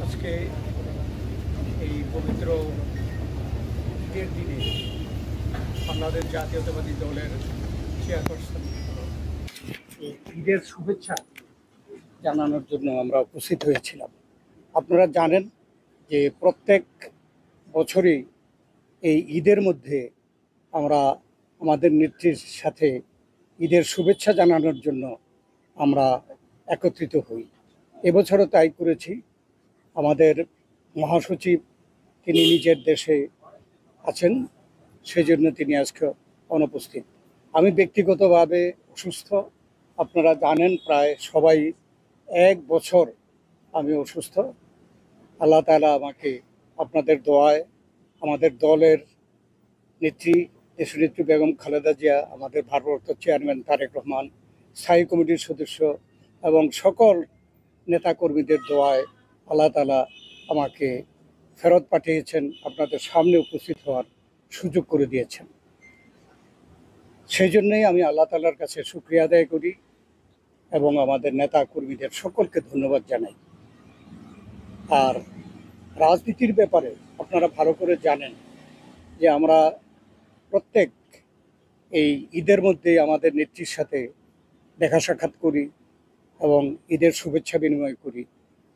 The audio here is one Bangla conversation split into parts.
আজকে এই পবিত্র ঈদের দিনে বাংলাদেশ জাতীয়তাবাদী দলের চেয়ারপারসন ঈদের শুভেচ্ছা জানানোর জন্য আমরা উপস্থিত হয়েছিলাম। আপনারা জানেন যে প্রত্যেক বছরই এই ঈদের মধ্যে আমরা আমাদের নেত্রীর সাথে ঈদের শুভেচ্ছা জানানোর জন্য আমরা একত্রিত হই। এবছরও তাই করেছি। আমাদের মহাসচিব তিনি নিজের দেশে আছেন, সেজন্য তিনি আজকে অনুপস্থিত। আমি ব্যক্তিগতভাবে অসুস্থ, আপনারা জানেন, প্রায় সবাই 1 বছর আমি অসুস্থ। আল্লাহ তাআলা আমাকে আপনাদের দোয়ায়, আমাদের দলের নেত্রী দেশনেত্রী বেগম খালেদা জিয়া, আমাদের ভারপ্রাপ্ত চেয়ারম্যান তারেক রহমান, স্থায়ী কমিটির সদস্য এবং সকল নেতাকর্মীদের দোয়ায় আল্লাহ তাআলা আমাকে ফেরত পাঠিয়েছেন, আপনাদের সামনে উপস্থিত হওয়ার সুযোগ করে দিয়েছেন। সেই জন্যই আমি আল্লাহ তাআলার কাছে শুকরিয়া আদায় করি এবং আমাদের নেতা কর্মীদের সকলকে ধন্যবাদ জানাই। আর রাজনীতির ব্যাপারে আপনারা ভালো করে জানেন যে আমরা প্রত্যেক এই ঈদের মধ্যে আমাদের নেত্রীর সাথে দেখা সাক্ষাৎ করি এবং ঈদের শুভেচ্ছা বিনিময় করি,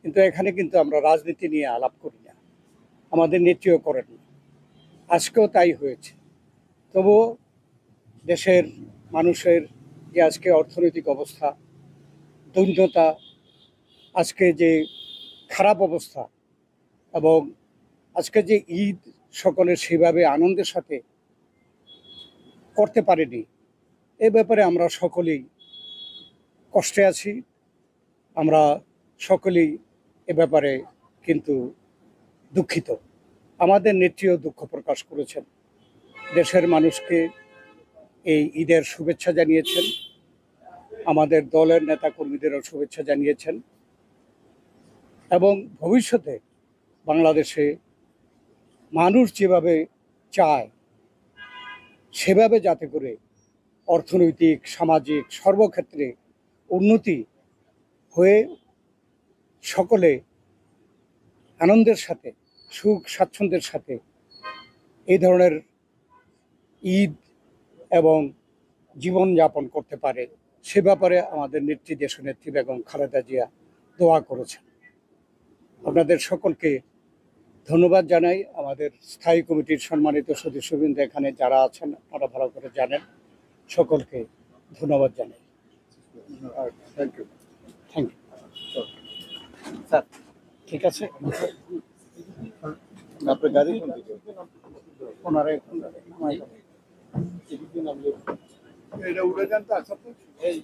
কিন্তু এখানে কিন্তু আমরা রাজনীতি নিয়ে আলাপ করি না, আমাদের নেত্রীও করেন না। আজকেও তাই হয়েছে। তবুও দেশের মানুষের যে আজকে অর্থনৈতিক অবস্থা, দৈন্যতা, আজকে যে খারাপ অবস্থা এবং আজকে যে ঈদ সকলে সেভাবে আনন্দের সাথে করতে পারেনি, এ ব্যাপারে আমরা সকলেই কষ্টে আছি। আমরা সকলেই এ ব্যাপারে কিন্তু দুঃখিত। আমাদের নেত্রীও দুঃখ প্রকাশ করেছেন, দেশের মানুষকে এই ঈদের শুভেচ্ছা জানিয়েছেন, আমাদের দলের নেতাকর্মীদেরও শুভেচ্ছা জানিয়েছেন এবং ভবিষ্যতে বাংলাদেশে মানুষ যেভাবে চায় সেভাবে যাতে করে অর্থনৈতিক, সামাজিক সর্বক্ষেত্রে উন্নতি হয়ে সকলে আনন্দের সাথে, সুখ স্বাচ্ছন্দ্যের সাথে এই ধরনের ঈদ এবং জীবনযাপন করতে পারে, সে ব্যাপারে আমাদের নেত্রী দেশনেত্রী বেগম খালেদা জিয়া দোয়া করেছেন। আপনাদের সকলকে ধন্যবাদ জানাই। আমাদের স্থায়ী কমিটির সম্মানিত সদস্যবৃন্দ এখানে যারা আছেন আপনারা ভালো করে জানেন, সকলকে ধন্যবাদ জানাই। Thank you. স্যার, ঠিক আছে। আপনার গাড়ি ওনারা এটা উড়ে যান তো আচ্ছা এই